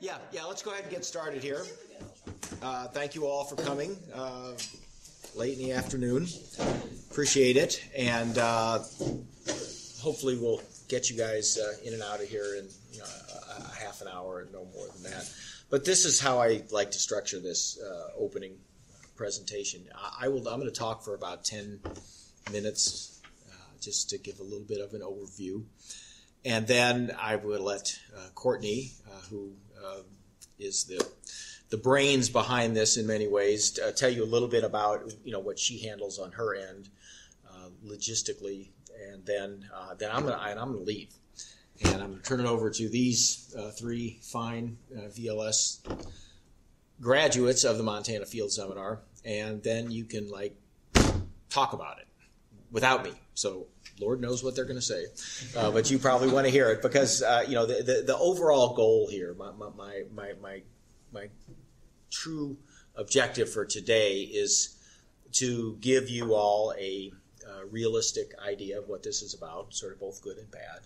Yeah, let's go ahead and get started here. Thank you all for coming late in the afternoon. Appreciate it. And hopefully we'll get you guys in and out of here in a half an hour and no more than that. But this is how I like to structure this opening presentation. I'm going to talk for about 10 minutes just to give a little bit of an overview. And then I will let Courtney, who is the brains behind this in many ways, tell you a little bit about what she handles on her end logistically, and then I'm going to leave, and I'm going to turn it over to these three fine VLS graduates of the Montana Field Seminar, and then you can talk about it without me. So Lord knows what they're going to say, but you probably want to hear it because the overall goal here, my true objective for today is to give you all a realistic idea of what this is about, sort of both good and bad,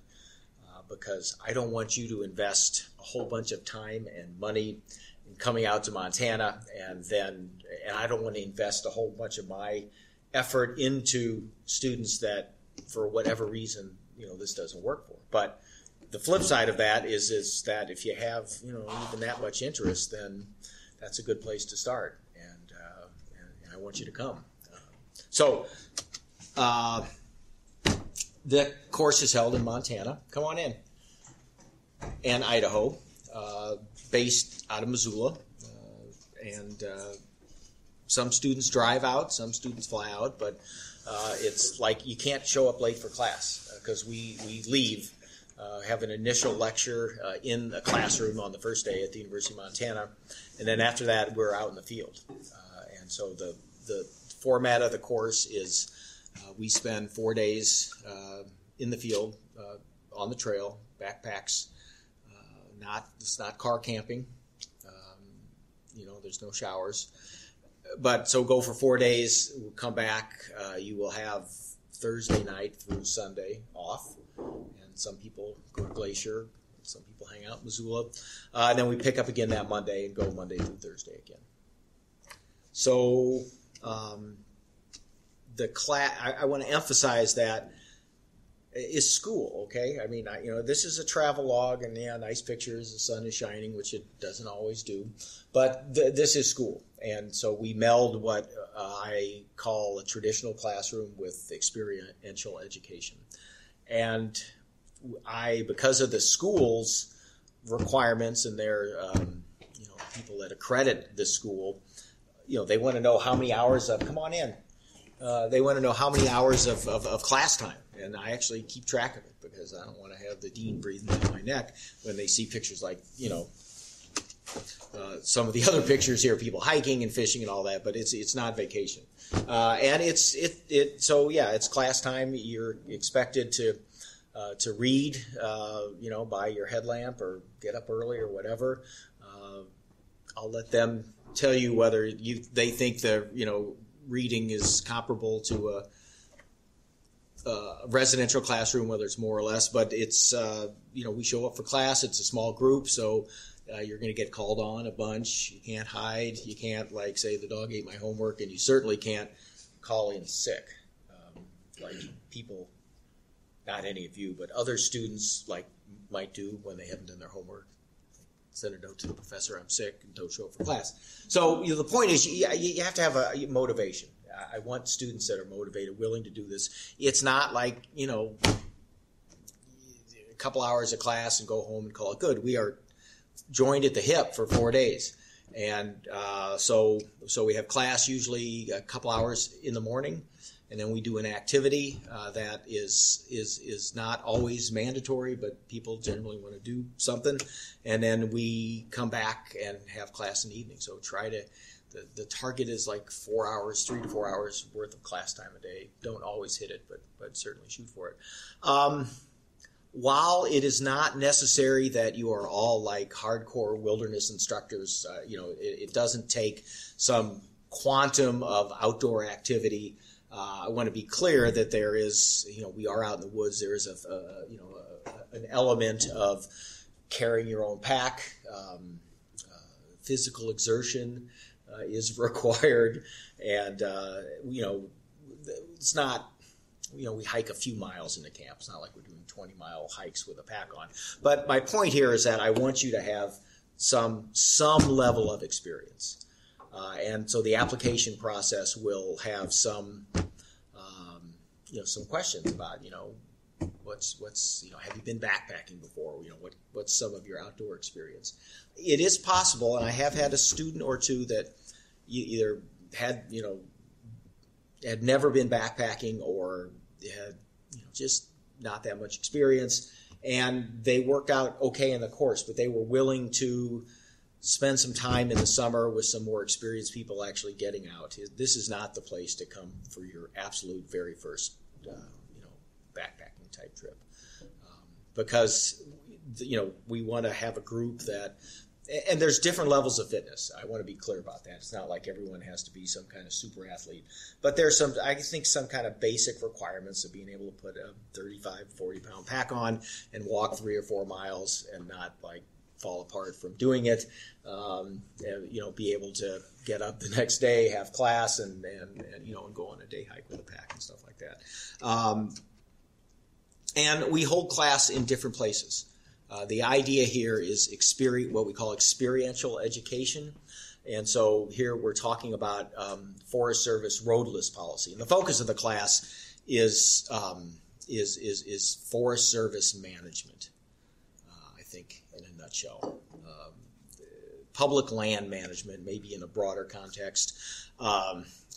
because I don't want you to invest a whole bunch of time and money in coming out to Montana, and I don't want to invest a whole bunch of my effort into students that, for whatever reason, this doesn't work for. But the flip side of that is that if you have even that much interest, then that's a good place to start, and I want you to come. So the course is held in Montana. Come on in. And Idaho, based out of Missoula, and some students drive out, some students fly out, but it's like you can't show up late for class because we leave, have an initial lecture in a classroom on the first day at the University of Montana, and then after that we're out in the field. And so the format of the course is we spend 4 days in the field, on the trail, backpacks. It's not car camping. There's no showers. But so go for 4 days, we'll come back. You will have Thursday night through Sunday off. And some people go to Glacier. Some people hang out in Missoula. And then we pick up again that Monday and go Monday through Thursday again. So the class, I want to emphasize that is school, okay? I mean, this is a travel log, and nice pictures, the sun is shining, which it doesn't always do. But this is school. And so we meld what I call a traditional classroom with experiential education. And because of the school's requirements and their, people that accredit the school, they want to know how many hours of, come on in. They want to know how many hours of class time. And I actually keep track of it because I don't want to have the dean breathing down my neck when they see pictures like, some of the other pictures here, people hiking and fishing and all that, but it's not vacation. And it's class time. You're expected to read, by your headlamp or get up early or whatever. I'll let them tell you whether they think the, reading is comparable to a residential classroom, whether it's more or less, but it's, we show up for class. It's a small group, so you're going to get called on a bunch. You can't hide. You can't, say the dog ate my homework, and you certainly can't call in sick. Like people, not any of you, but other students might do when they haven't done their homework. Send a note to the professor, I'm sick, and don't show up for class. So the point is you have to have a motivation. I want students that are motivated, willing to do this. It's not like, a couple hours of class and go home and call it good. We are joined at the hip for 4 days. And so we have class usually a couple hours in the morning, and then we do an activity that is not always mandatory, but people generally want to do something. And then we come back and have class in the evening. So the target is 4 hours, 3 to 4 hours worth of class time a day. Don't always hit it, but certainly shoot for it. While it is not necessary that you are all hardcore wilderness instructors, it doesn't take some quantum of outdoor activity. I want to be clear that there is, we are out in the woods. There is an element of carrying your own pack. Physical exertion is required, and it's not. We hike a few miles into camp. It's not like we're doing 20-mile hikes with a pack on. But my point here is that I want you to have some level of experience, and so the application process will have some questions about what's have you been backpacking before? What's some of your outdoor experience? It is possible, and I have had a student or two that either had never been backpacking or had just not that much experience, and they worked out okay in the course, but they were willing to spend some time in the summer with some more experienced people actually getting out. This is not the place to come for your absolute very first backpacking type trip, because we want to have a group that, and there's different levels of fitness. I want to be clear about that. It's not like everyone has to be some kind of super athlete, but there's some kind of basic requirements of being able to put a 35, 40-pound pack on and walk 3 or 4 miles and not fall apart from doing it. Be able to get up the next day, have class, and go on a day hike with a pack and stuff like that. And we hold class in different places. The idea here is what we call experiential education. And so here we're talking about Forest Service roadless policy. And the focus of the class is Forest Service management, I think, in a nutshell. Public land management, maybe in a broader context.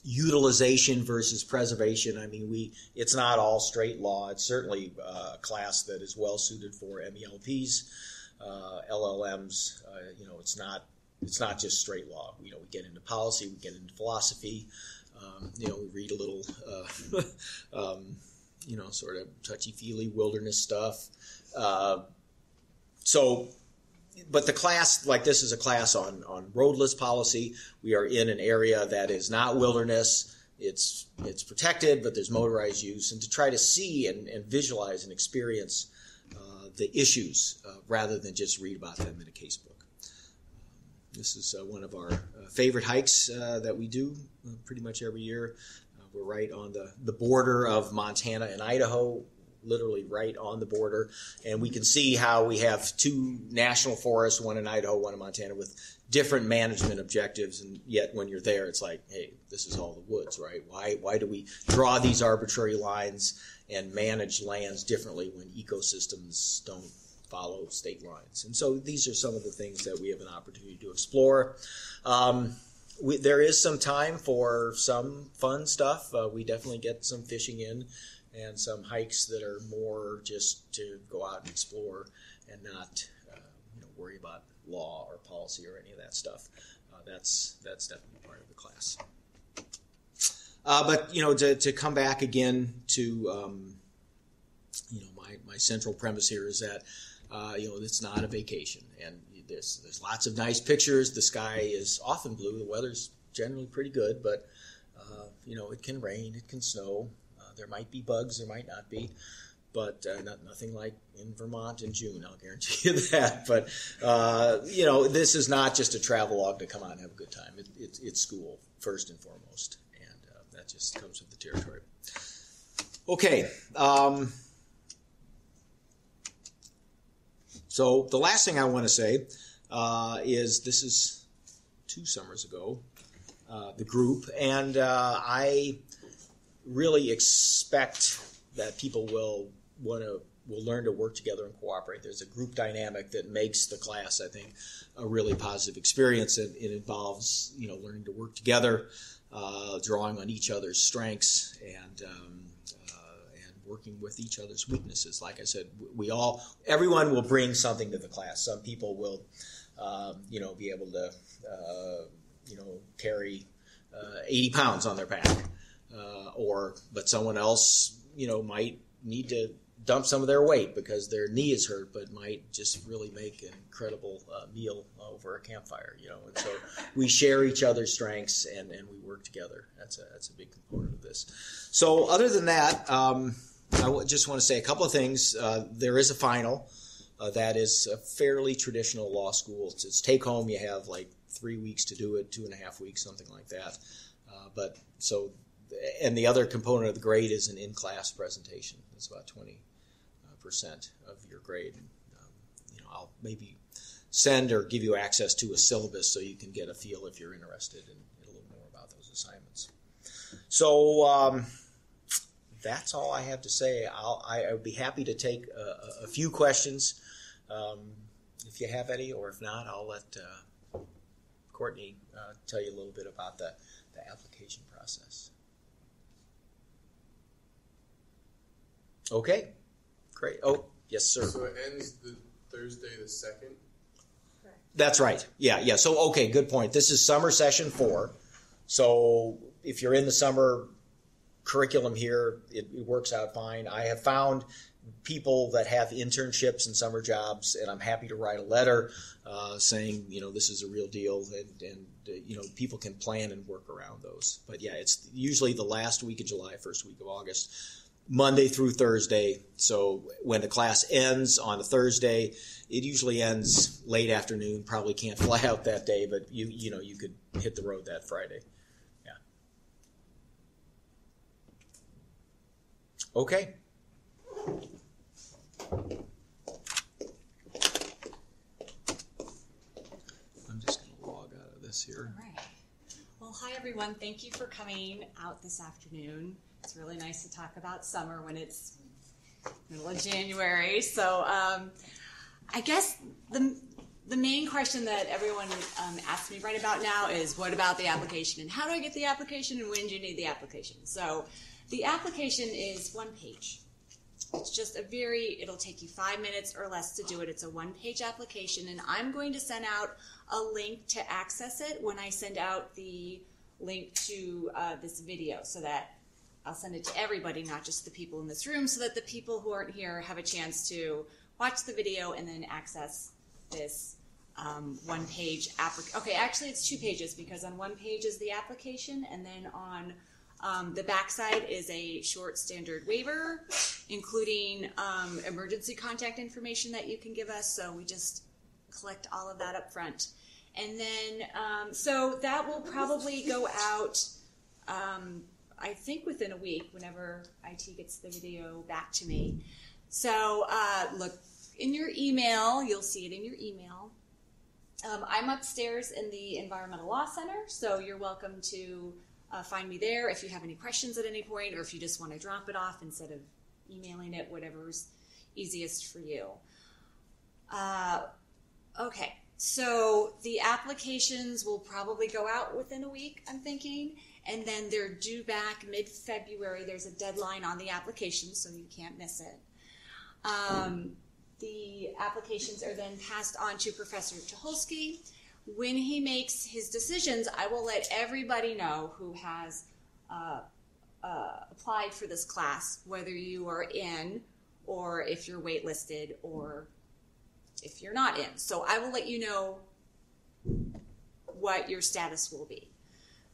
Utilization versus preservation. I mean, it's not all straight law. It's certainly a class that is well suited for MELPs, LLMs. It's not just straight law. We get into policy, we get into philosophy. We read a little, sort of touchy-feely wilderness stuff. But the class, this is a class on roadless policy. We are in an area that is not wilderness. It's protected, but there's motorized use, and to try to see and visualize and experience the issues rather than just read about them in a case book. This is one of our favorite hikes that we do pretty much every year. We're right on the border of Montana and Idaho, literally right on the border, and we can see how we have 2 national forests, one in Idaho, one in Montana, with different management objectives, and yet when you're there, it's like, hey, this is all the woods, right? Why do we draw these arbitrary lines and manage lands differently when ecosystems don't follow state lines? And so these are some of the things that we have an opportunity to explore. There is some time for some fun stuff. We definitely get some fishing in, and some hikes that are more just to go out and explore and not worry about law or policy or any of that stuff. That's definitely part of the class. But to come back again to my central premise here is that it's not a vacation, and there's lots of nice pictures. The sky is often blue. The weather's generally pretty good, but it can rain, it can snow. There might be bugs, there might not be, but nothing like in Vermont in June, I'll guarantee you that. But, this is not just a travelogue to come out and have a good time. It's school, first and foremost, and that just comes with the territory. Okay. So the last thing I want to say is this is 2 summers ago, the group, and I really expect that people will learn to work together and cooperate. There's a group dynamic that makes the class, I think, a really positive experience. It involves learning to work together, drawing on each other's strengths, and working with each other's weaknesses. Like I said, everyone will bring something to the class. Some people will be able to carry 80 pounds on their back. But someone else, might need to dump some of their weight because their knee is hurt, but might just really make an incredible meal over a campfire, And so we share each other's strengths and we work together. That's a big component of this. So other than that, I just want to say a couple of things. There is a final. that is a fairly traditional law school. It's take home. You have like 3 weeks to do it, 2.5 weeks, something like that. And the other component of the grade is an in-class presentation. It's about 20% of your grade. I'll maybe send or give you access to a syllabus so you can get a feel if you're interested in a little more about those assignments. So that's all I have to say. I would be happy to take a few questions if you have any, or if not, I'll let Courtney tell you a little bit about the application process. Okay, great. Oh, yes, sir. So it ends the Thursday the 2nd? That's right. Yeah. So, okay, good point. This is summer session 4. So if you're in the summer curriculum here, it works out fine. I have found people that have internships and summer jobs, and I'm happy to write a letter saying, this is a real deal, and people can plan and work around those. But yeah, it's usually the last week of July, first week of August, Monday through Thursday. So when the class ends on a Thursday, it usually ends late afternoon. Probably can't fly out that day, but you could hit the road that Friday. Yeah. Okay. I'm just going to log out of this here. All right. Well, hi everyone. Thank you for coming out this afternoon. It's really nice to talk about summer when it's middle of January. So I guess the main question that everyone asks me right about now is, what about the application? And how do I get the application? And when do you need the application? So the application is 1 page. It's just it'll take you 5 minutes or less to do it. It's a 1-page application. And I'm going to send out a link to access it when I send out the link to this video, so that I'll send it to everybody, not just the people in this room, so that the people who aren't here have a chance to watch the video and then access this 1-page application. Okay, actually it's 2 pages, because on 1 page is the application, and then on the backside is a short standard waiver, including emergency contact information that you can give us. So we just collect all of that up front. And then, so that will probably go out, I think within a week, whenever IT gets the video back to me. So look in your email, you'll see it in your email. I'm upstairs in the Environmental Law Center, so you're welcome to find me there if you have any questions at any point, or if you just want to drop it off instead of emailing it, whatever's easiest for you. Okay, so the applications will probably go out within a week, I'm thinking. And then they're due back mid-February. There's a deadline on the application, so you can't miss it. The applications are then passed on to Professor Tucholsky. When he makes his decisions, I will let everybody know who has applied for this class, whether you are in, or if you're waitlisted, or if you're not in. So I will let you know what your status will be.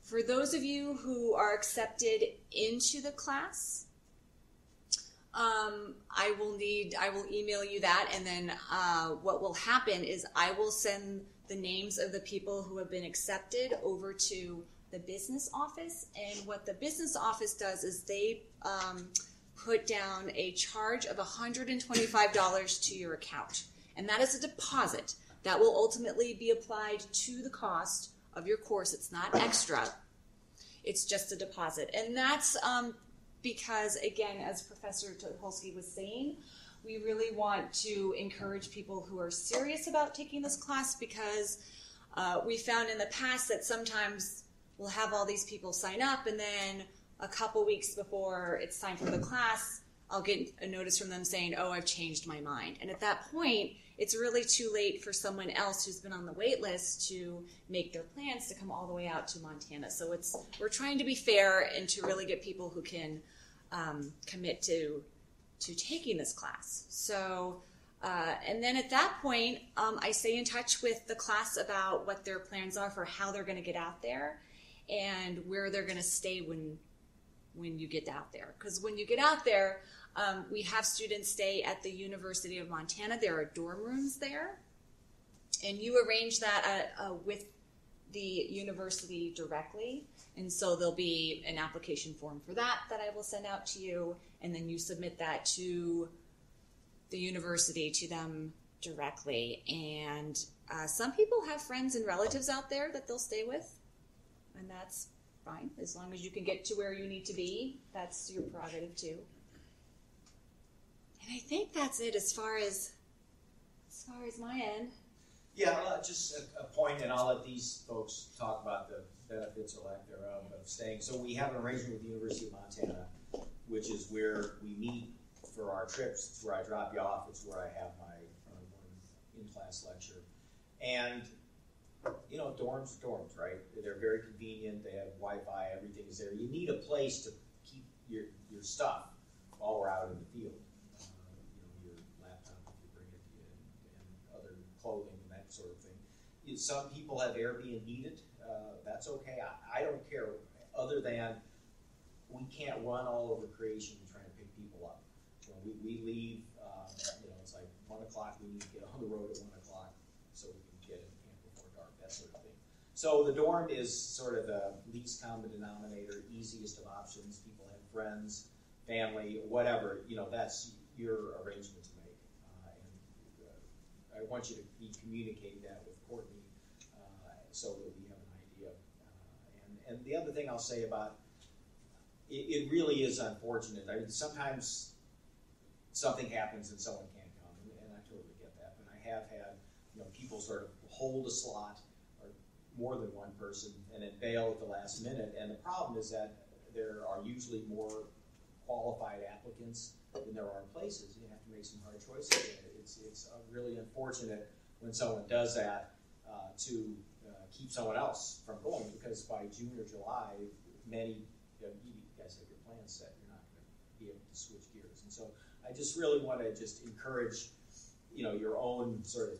For those of you who are accepted into the class, I will email you that, and then what will happen is I will send the names of the people who have been accepted over to the business office. And what the business office does is they put down a charge of $125 to your account, and that is a deposit that will ultimately be applied to the cost of your course. It's not extra. It's just a deposit. And that's because, again, as Professor Tucholsky was saying, we really want to encourage people who are serious about taking this class, because we found in the past that sometimes we'll have all these people sign up, and then a couple weeks before it's time for the class, I'll get a notice from them saying, oh, I've changed my mind. And at that point, it's really too late for someone else who's been on the wait list to make their plans to come all the way out to Montana. So we're trying to be fair and to really get people who can commit to taking this class. So, and then at that point, I stay in touch with the class about what their plans are for how they're going to get out there and where they're going to stay when when you get out there. Because when you get out there, we have students stay at the University of Montana. There are dorm rooms there. And you arrange that with the university directly. And so there'll be an application form for that I will send out to you. And then you submit that to the university, to them directly. And some people have friends and relatives out there that they'll stay with. And that's fine. As long as you can get to where you need to be, that's your prerogative too. And I think that's it as far as my end. Yeah, just a point, and I'll let these folks talk about the benefits or lack thereof of staying. So we have an arrangement with the University of Montana, which is where we meet for our trips. It's where I drop you off. It's where I have my in-class lecture. And, you know, dorms, right? They're very convenient. They have Wi-Fi. Everything is there. You need a place to keep your stuff while we're out in the field. Your laptop, if you bring it, and other clothing and that sort of thing. Some people have Airbnb'd it. That's okay. I don't care. Other than we can't run all over creation trying to pick people up. When we leave, it's like 1 o'clock. We need to get on the road at 1 o'clock so we can get in camp before dark. That sort of thing. So the dorm is sort of the least common denominator, easiest of options. People have friends, family, whatever. That's your arrangement to make. I want you to be communicating that with Courtney so that we have an idea. And the other thing I'll say about it really is unfortunate. I mean, sometimes something happens and someone can't come, and I totally get that. But I have had people sort of hold a slot, or more than one person, and then bail at the last minute. And the problem is that there are usually more qualified applicants than there are places. You have to make some hard choices. It's really unfortunate when someone does that to keep someone else from going, because by June or July, many you guys have your plans set. You're not going to be able to switch gears. And so I just really want to just encourage your own sort of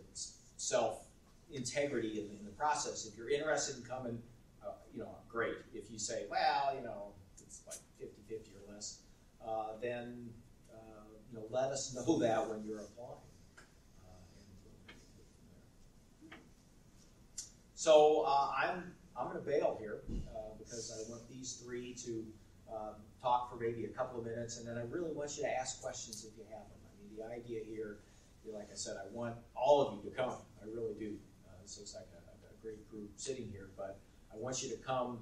self-integrity in the process. If you're interested in coming, great. If you say, well, it's like 50-50 or less, then let us know that when you're applying. So I'm going to bail here because I want these three to talk for maybe a couple of minutes, and then I really want you to ask questions if you have them. I mean, the idea here, like I said, I want all of you to come. I really do. This looks like a great group sitting here, but I want you to come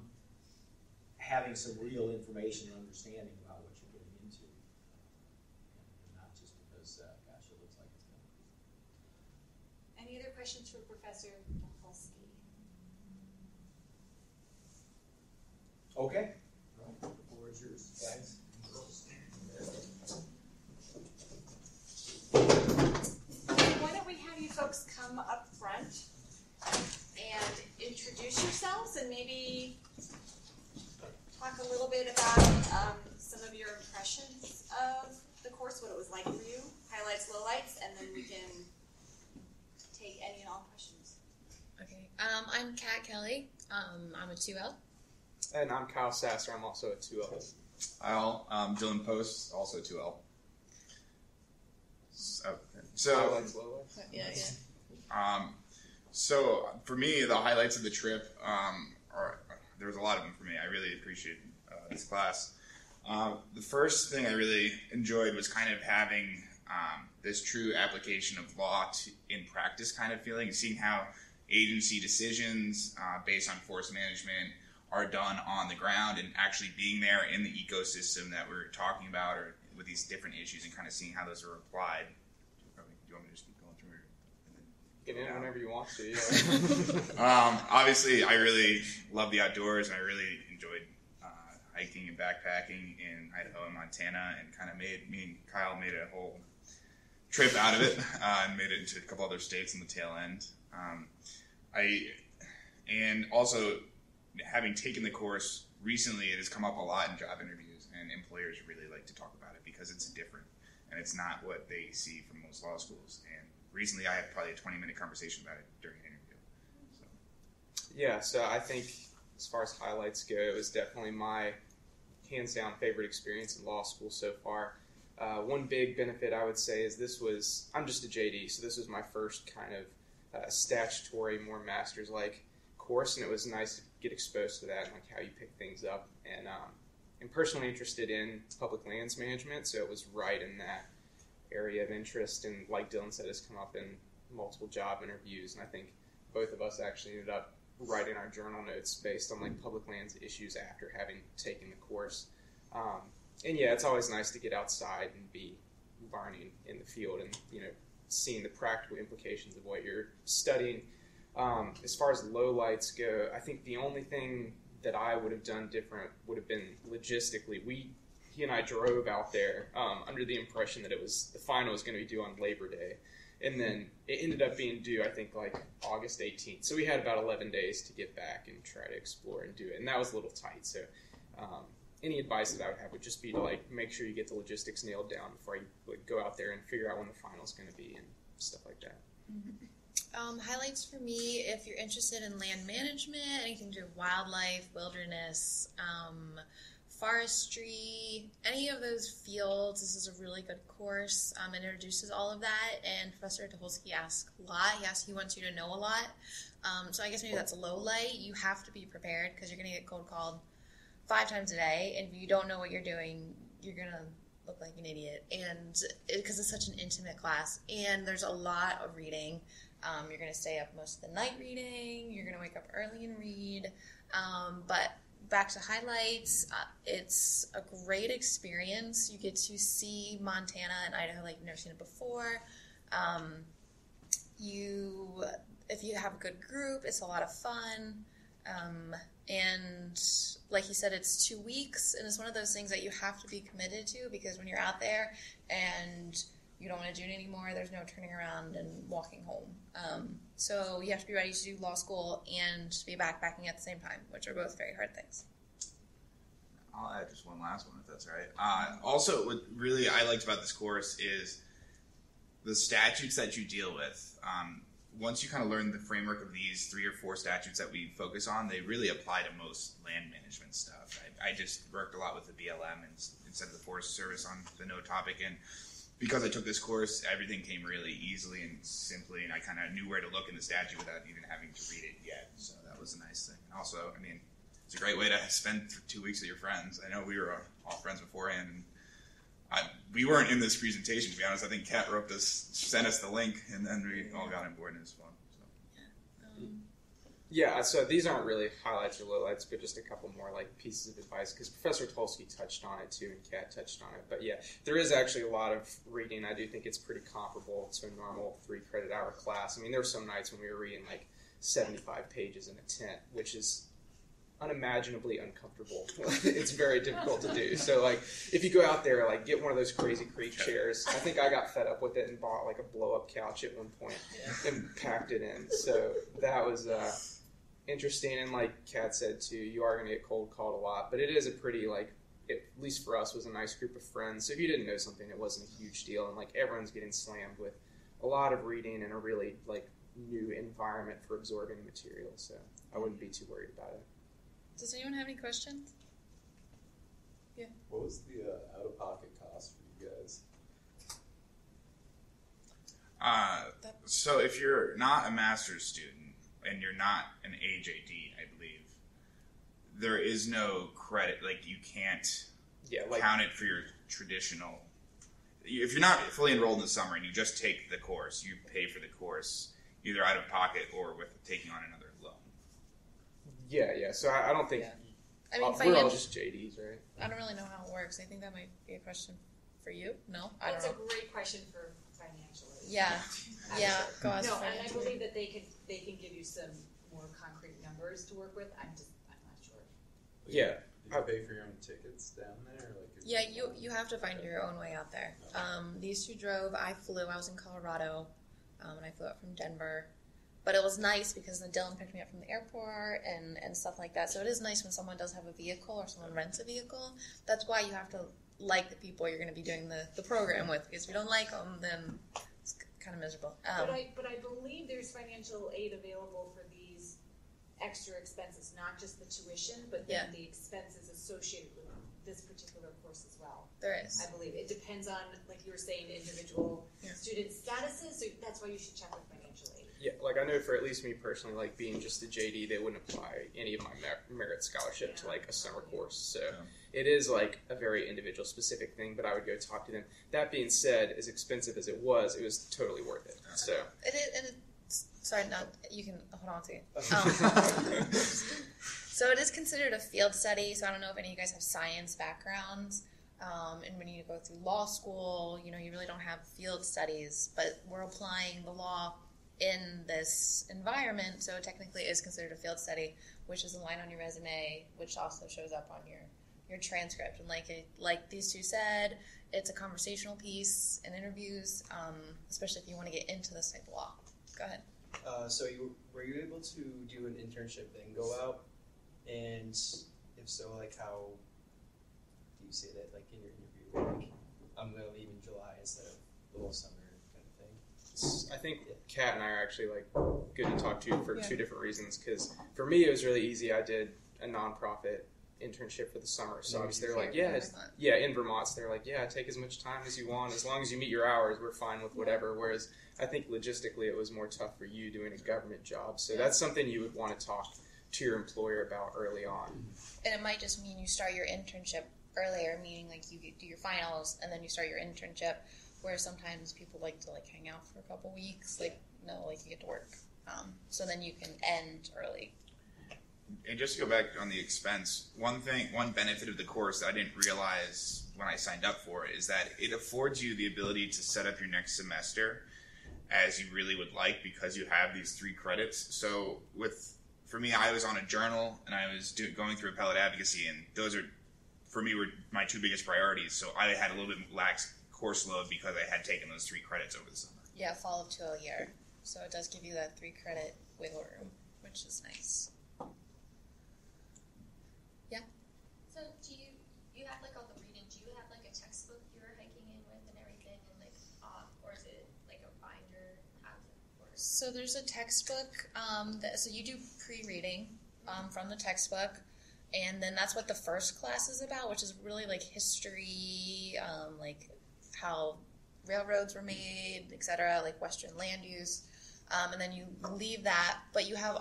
having some real information and understanding about what you're getting into, and not just because, gosh, it looks like it's going to be. Any other questions for Professor Polsky? Okay. All right. The floor is yours, guys. Why don't we have you folks come up front and introduce yourselves and maybe talk a little bit about some of your impressions of the course, what it was like for you, highlights, lowlights, and then we can take any and all questions. Okay. I'm Kat Kelly. I'm a 2L. And I'm Kyle Sasser. I'm also a 2L. I'm Dylan Post, also 2L. So Highlights, lowlights. So for me, the highlights of the trip there was a lot of them for me. I really appreciate this class. The first thing I really enjoyed was kind of having this true application of law in practice kind of feeling, and seeing how agency decisions based on force management are done on the ground, and actually being there in the ecosystem that we're talking about, or with these different issues, and kind of seeing how those are applied. Do you want me to just keep going through it? Get in whenever you want to, yeah. Obviously, I really love the outdoors, and I really enjoyed hiking and backpacking in Idaho and Montana, and kind of me and Kyle made a whole trip out of it, and made it into a couple other states in the tail end. And also, having taken the course recently, it has come up a lot in job interviews, and employers really like to talk about it because it's different, and it's not what they see from most law schools. And recently, I had probably a 20-minute conversation about it during an interview. Yeah, so I think as far as highlights go, it was definitely my hands down favorite experience in law school so far. One big benefit I would say is I'm just a JD, so this was my first kind of statutory, more master's-like course, and it was nice to get exposed to that and like how you pick things up. And I'm personally interested in public lands management, so it was right in that area of interest, and like Dylan said, has come up in multiple job interviews, and I think both of us actually ended up writing our journal notes based on like public lands issues after having taken the course. And yeah, it's always nice to get outside and be learning in the field and, you know, seeing the practical implications of what you're studying. As far as lowlights go, I think the only thing that I would have done different would have been logistically. He and I drove out there under the impression that the final was going to be due on Labor Day. And then it ended up being due, I think, like August 18th. So we had about 11 days to get back and try to explore and do it. And that was a little tight. So any advice that I would have would just be to like make sure you get the logistics nailed down before you like, go out there and figure out when the final is going to be and stuff like that. Highlights for me, if you're interested in land management, anything to do with wildlife, wilderness, forestry, any of those fields, this is a really good course. It introduces all of that, and Professor Tucholsky asks a lot. He wants you to know a lot. So I guess maybe that's a low light. You have to be prepared because you're going to get cold called 5 times a day, and if you don't know what you're doing, you're going to look like an idiot. And because it's such an intimate class, and there's a lot of reading. You're going to stay up most of the night reading. You're going to wake up early and read. But back to highlights, it's a great experience. You get to see Montana and Idaho like you've never seen it before. If you have a good group, it's a lot of fun. And like he said, it's 2 weeks, and it's one of those things that you have to be committed to, because when you're out there and you don't want to do it anymore, there's no turning around and walking home. So you have to be ready to do law school and be backpacking at the same time, which are both very hard things. I'll add just one last one, if that's all right. Also, what really I liked about this course is the statutes that you deal with. Once you kind of learn the framework of these 3 or 4 statutes that we focus on, they really apply to most land management stuff. I just worked a lot with the BLM instead of the Forest Service on the no topic, and because I took this course, everything came really easily and simply, and I kind of knew where to look in the statute without even having to read it yet. So that was a nice thing. And also, I mean, it's a great way to spend 2 weeks with your friends. I know we were all friends beforehand, and we weren't in this presentation, to be honest. I think Kat sent us the link, and then we all got on board, and it was fun. So. Yeah, so these aren't really highlights or lowlights, but just a couple more like pieces of advice, because Professor Tucholsky touched on it too, and Kat touched on it. But yeah, there is actually a lot of reading. I do think it's pretty comparable to a normal 3-credit hour class. I mean, there were some nights when we were reading like 75 pages in a tent, which is unimaginably uncomfortable. It's very difficult to do. So like, if you go out there, like get one of those crazy creek chairs. I think I got fed up with it and bought like a blow up couch at one point and packed it in. So that was interesting. And like Kat said too, you are going to get cold called a lot, but it is a pretty at least for us, was a nice group of friends. So if you didn't know something, it wasn't a huge deal. And like everyone's getting slammed with a lot of reading and a really like new environment for absorbing material. So I wouldn't be too worried about it. Does anyone have any questions? Yeah. What was the out-of-pocket cost for you guys? So if you're not a master's student and you're not an AJD, I believe, there is no credit. Like you can't count it for your traditional. If you're not fully enrolled in the summer and you just take the course, you pay for the course either out of pocket or with taking on another loan. Yeah. So I don't think I mean, we're all just JDs, right? I don't really know how it works. I think that might be a question for you. No, That's a great question for financial aid. Yeah. Go ask No, and I financial believe aid. that they can give you some more concrete numbers to work with. I'm not sure. Yeah. Did you pay for your own tickets down there? Yeah, you have to find your own way out there. These 2 drove. I flew. I was in Colorado, and I flew out from Denver. But it was nice because then Dylan picked me up from the airport and stuff like that. So it is nice when someone does have a vehicle or someone rents a vehicle. That's why you have to like the people you're going to be doing the program with. Because if you don't like them, then it's kind of miserable. But I believe there's financial aid available for these extra expenses, not just the tuition, but then the expenses associated with this particular course as well. There is. I believe it depends on, like you were saying, individual student statuses. So that's why you should check with financial aid. Yeah, like I know for at least me personally, like being just a JD, they wouldn't apply any of my merit scholarship to like a summer course. So it is like a very individual specific thing, but I would go talk to them. That being said, as expensive as it was totally worth it. So It is, and it's, sorry, not you can hold on to it. So it is considered a field study. So I don't know if any of you guys have science backgrounds. And when you go through law school, you really don't have field studies, but we're applying the law in this environment, so technically it is considered a field study, which is a line on your resume, which also shows up on your transcript. And like these two said, it's a conversational piece in interviews, especially if you want to get into this type of law. Go ahead. So were you able to do an internship then go out? And if so, like how do you say that like in your interview? Like, I'm going to leave in July instead of the whole summer kind of thing. I think Kat and I are actually like good to talk to for two different reasons. Because for me, it was really easy. I did a nonprofit internship for the summer, so obviously they're like, in Vermont. So they're like, take as much time as you want, as long as you meet your hours, we're fine with whatever. Whereas I think logistically, it was more tough for you doing a government job. So that's something you would want to talk to your employer about early on. And it might just mean you start your internship earlier, meaning like you do your finals and then you start your internship. Where sometimes people like to like hang out for a couple weeks, you get to work, so then you can end early. And just to go back on the expense, one benefit of the course that I didn't realize when I signed up for it is that it affords you the ability to set up your next semester as you really would like, because you have these 3 credits. So for me, I was on a journal and I was going through appellate advocacy, and those are, for me, were my 2 biggest priorities. So I had a little bit lax course load because I had taken those 3 credits over the summer. Yeah, fall of 2 a year. So it does give you that 3 credit wiggle room, which is nice. Yeah? So do you have like all the reading, do you have like a textbook you're hiking in with and everything, and like or is it like a binder after the course? So there's a textbook, so you do pre-reading from the textbook. And then that's what the first class is about, which is really like history, like how railroads were made, etc., like Western land use. And then you leave that, but you have,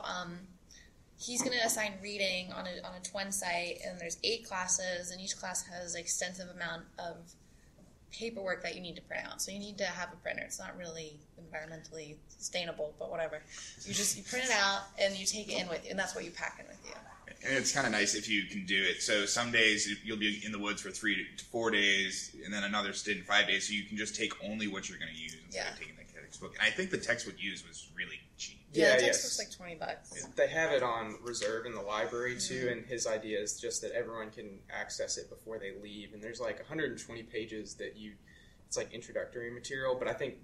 he's going to assign reading on a twin site, and there's 8 classes, and each class has an extensive amount of paperwork that you need to print out. So you need to have a printer. It's not really environmentally sustainable, but whatever. You print it out, and you take it in with you, and that's what you pack in with you. And it's kind of nice if you can do it. So some days you'll be in the woods for 3 to 4 days, and then another stint 5 days. So you can just take only what you're going to use instead of taking the textbook. And I think the textbook used was really cheap. Yeah, the textbook's like $20. They have it on reserve in the library too, and his idea is just that everyone can access it before they leave. And there's like 120 pages it's like introductory material, but I think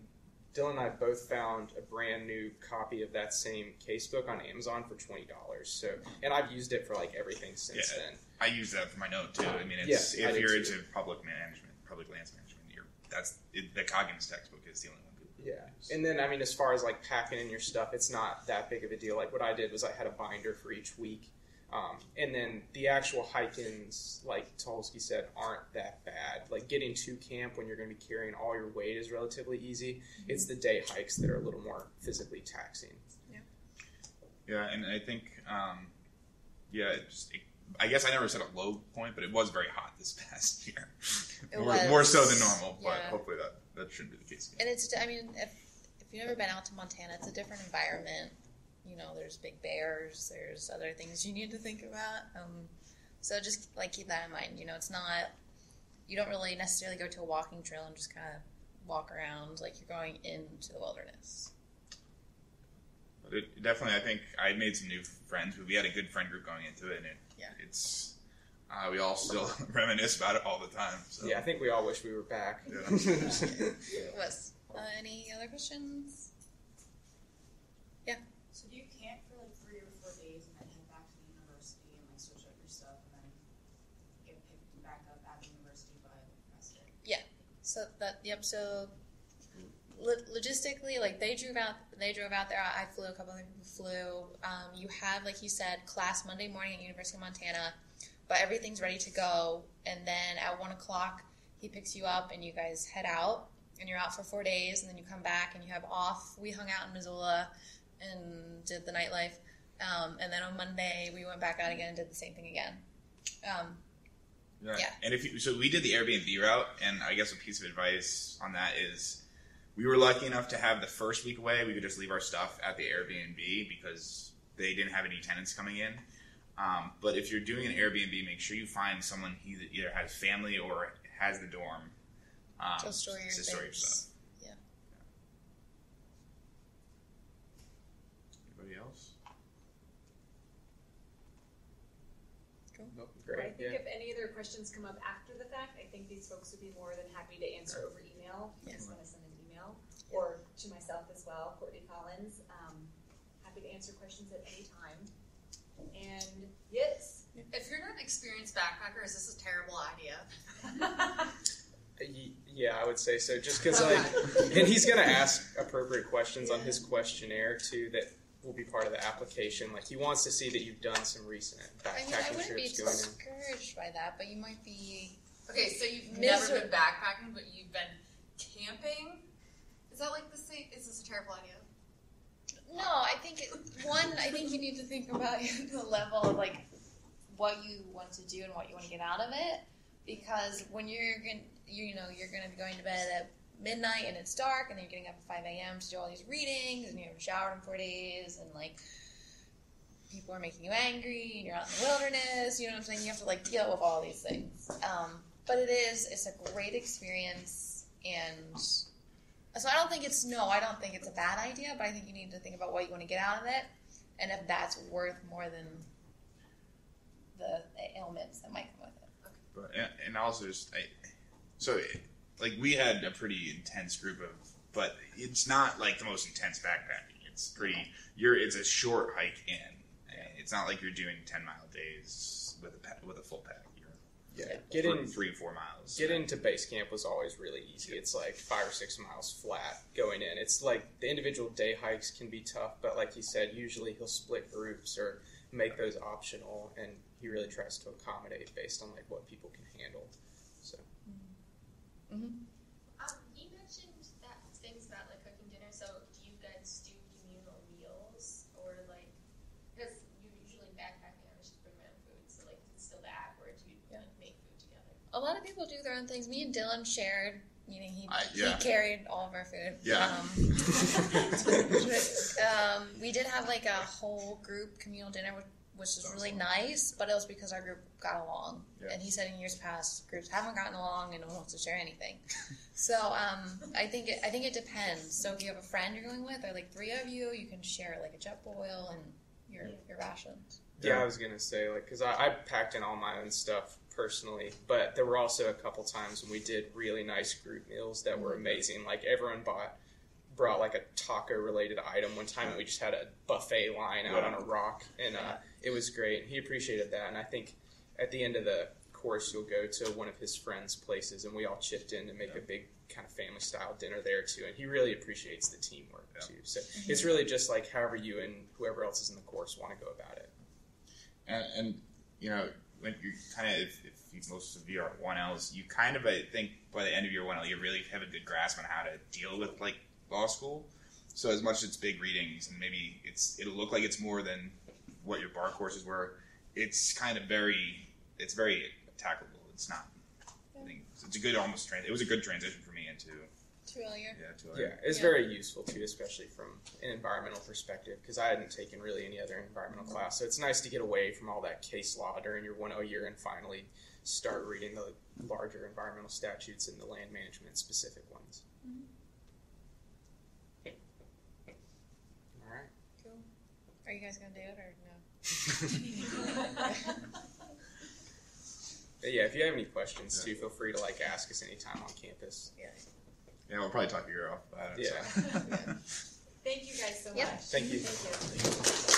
Dylan and I both found a brand new copy of that same casebook on Amazon for $20. So, and I've used it for like everything since then. I use that for my note too. I mean, if you're into public lands management, the Coggins textbook is the only one. Yeah, and then I mean, as far as like packing in your stuff, it's not that big of a deal. Like what I did was I had a binder for each week. And then the actual hike-ins, like Tuholsky said, aren't that bad. Like getting to camp when you're going to be carrying all your weight is relatively easy. Mm-hmm. It's the day hikes that are a little more physically taxing. Yeah, and I think, I guess I never set a low point, but it was very hot this past year. More so than normal, but hopefully that shouldn't be the case again. And it's, I mean, if you've never been out to Montana, it's a different environment. There's big bears, there's other things you need to think about. So just keep that in mind. It's not, you don't really necessarily go to a walking trail and just kind of walk around like you're going into the wilderness. But definitely, I think I made some new friends. We had a good friend group going into it, and it's we all still reminisce about it all the time. So. Yeah, I think we all wish we were back. Yeah. Any other questions? Yeah. So do you camp for like 3 or 4 days and then head back to the university and like switch up your stuff and then get picked back up at the university by the professor? Yeah. So So logistically, like they drove out there. I flew. A couple other people flew. You have, like you said, class Monday morning at University of Montana. but everything's ready to go. And then at 1 o'clock, he picks you up and you guys head out. And you're out for 4 days, and then you come back and you have off. We hung out in Missoula and did the nightlife. And then on Monday, we went back out again and did the same thing again. Yeah. And so we did the Airbnb route, and I guess a piece of advice on that is we were lucky enough to have the first week away. We could just leave our stuff at the Airbnb because they didn't have any tenants coming in. But if you're doing an Airbnb, make sure you find someone who either has family or has the dorm. To store your things. Yeah. Anybody else? Cool. Nope, I great. think Yeah. if any other questions come up after the fact, I think these folks would be more than happy to answer over email. If you just want to send an email, or to myself as well, Courtney Collins. Happy to answer questions at any time. And yes, If you're not an experienced backpacker, is this a terrible idea? Yeah, I would say so. Just because, and he's going to ask appropriate questions on his questionnaire too that will be part of the application. Like, he wants to see that you've done some recent backpacking I wouldn't be trips going in. discouraged by that, but you might be. Okay, so you've never been backpacking, but you've been camping? Is that like the same? Is this a terrible idea? No, I think I think you need to think about the level of like what you want to do and what you want to get out of it, because when you're going to be going to bed at midnight and it's dark, and then you're getting up at 5 a.m. to do all these readings, and you haven't showered in 4 days, and like people are making you angry, and you're out in the wilderness. You know what I'm saying? You have to like deal with all these things. But it's a great experience, and so I don't think it's a bad idea, but I think you need to think about what you want to get out of it, and if that's worth more than the ailments that might come with it. But, and also just, we had a pretty intense group but it's not like the most intense backpacking. It's it's a short hike in. It's not like you're doing 10-mile days with a full pack. Get in 3 or 4 miles. Get into base camp was always really easy. It's like 5 or 6 miles flat going in. It's like the individual day hikes can be tough, but like he said, usually he'll split groups or make those optional, and he really tries to accommodate based on like what people can handle. So. Mm-hmm. You mentioned that things about like cooking dinner. So do you guys do communal meals, or like, because you usually backpacking, I just bring my own food. So like, is it still that, or do you like, make food together? A lot of people do their own things. Me and Dylan shared, meaning he carried all of our food. Yeah. We did have like a whole group communal dinner, which was really nice, but it was because our group got along. Yeah. And he said in years past, groups haven't gotten along and no one wants to share anything. So I think it depends. So if you have a friend you're going with, or like 3 of you, you can share like a Jetboil and your rations. Yeah, I was gonna say, like, because I packed in all my own stuff personally, but there were also a couple times when we did really nice group meals that were amazing. Like, everyone brought like a taco related item one time, and we just had a buffet line out on a rock, and it was great. He appreciated that, and I think at the end of the course you'll go to one of his friends' places, and we all chipped in to make a big kind of family style dinner there too, and he really appreciates the teamwork too. So it's really just like however you and whoever else is in the course want to go about it. And you know, when you kind of, if most of you are 1Ls, you kind of, I think by the end of your 1L, you really have a good grasp on how to deal with like law school. So as much as it's big readings, and maybe it'll look like it's more than what your bar courses were, it's kind of very tackleable. It's not. I think it's a good it was a good transition for me into 2L year. Yeah, it's very useful too, especially from an environmental perspective, because I hadn't taken really any other environmental class. So it's nice to get away from all that case law during your 1L year and finally start reading the larger environmental statutes and the land management specific ones. All right. Cool. Are you guys gonna do it or no? But yeah, if you have any questions too, feel free to like ask us anytime on campus. Yeah, we'll probably talk your ear off about it. Yeah. Thank you guys so Yep. much. Thank you. Thank you.